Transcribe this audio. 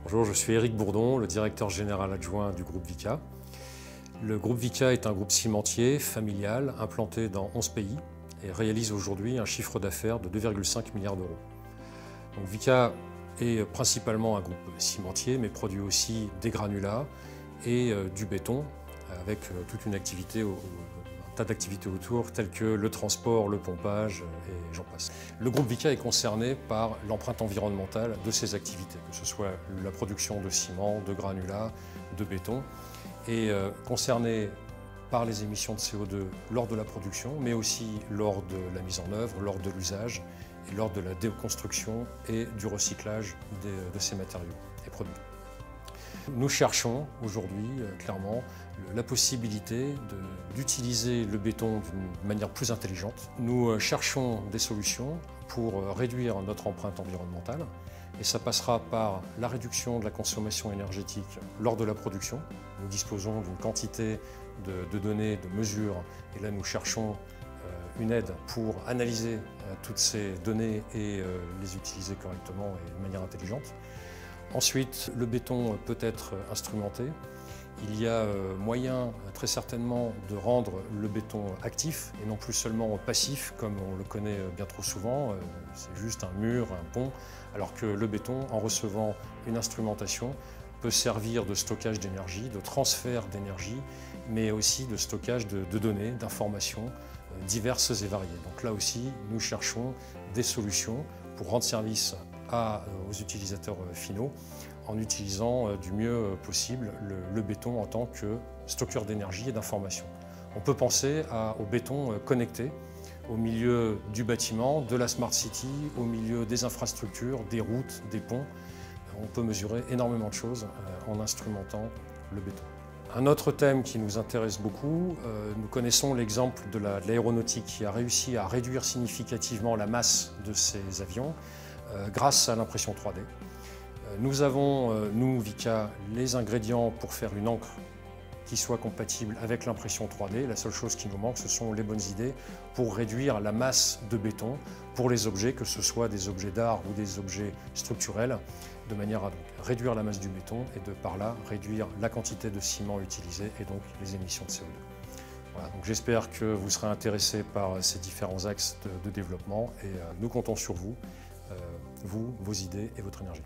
Bonjour, je suis Éric Bourdon, le directeur général adjoint du groupe Vicat. Le groupe Vicat est un groupe cimentier, familial, implanté dans 11 pays et réalise aujourd'hui un chiffre d'affaires de 2,5 milliards d'euros. Donc Vicat est principalement un groupe cimentier, mais produit aussi des granulats et du béton, avec toute une activité, un tas d'activités autour, telles que le transport, le pompage et j'en passe. Le groupe Vicat est concerné par l'empreinte environnementale de ses activités, que ce soit la production de ciment, de granulats, de béton, et concerné par les émissions de CO2 lors de la production, mais aussi lors de la mise en œuvre, lors de l'usage et lors de la déconstruction et du recyclage de ces matériaux et produits. Nous cherchons aujourd'hui clairement la possibilité d'utiliser le béton d'une manière plus intelligente. Nous cherchons des solutions pour réduire notre empreinte environnementale et ça passera par la réduction de la consommation énergétique lors de la production. Nous disposons d'une quantité de données, de mesures et là nous cherchons une aide pour analyser toutes ces données et les utiliser correctement et de manière intelligente. Ensuite, le béton peut être instrumenté. Il y a moyen très certainement de rendre le béton actif et non plus seulement passif comme on le connaît bien trop souvent. C'est juste un mur, un pont, alors que le béton, en recevant une instrumentation, peut servir de stockage d'énergie, de transfert d'énergie, mais aussi de stockage de données, d'informations diverses et variées. Donc là aussi, nous cherchons des solutions pour rendre service aux utilisateurs finaux en utilisant du mieux possible le béton en tant que stockeur d'énergie et d'information. On peut penser au béton connecté au milieu du bâtiment, de la Smart City, au milieu des infrastructures, des routes, des ponts. On peut mesurer énormément de choses en instrumentant le béton. Un autre thème qui nous intéresse beaucoup, nous connaissons l'exemple de l'aéronautique qui a réussi à réduire significativement la masse de ses avions grâce à l'impression 3D. Nous avons, nous, Vicat, les ingrédients pour faire une encre qui soit compatible avec l'impression 3D. La seule chose qui nous manque, ce sont les bonnes idées pour réduire la masse de béton pour les objets, que ce soit des objets d'art ou des objets structurels, de manière à donc réduire la masse du béton et de par là réduire la quantité de ciment utilisé et donc les émissions de CO2. Voilà, donc j'espère que vous serez intéressés par ces différents axes de développement et nous comptons sur vous, vos idées et votre énergie.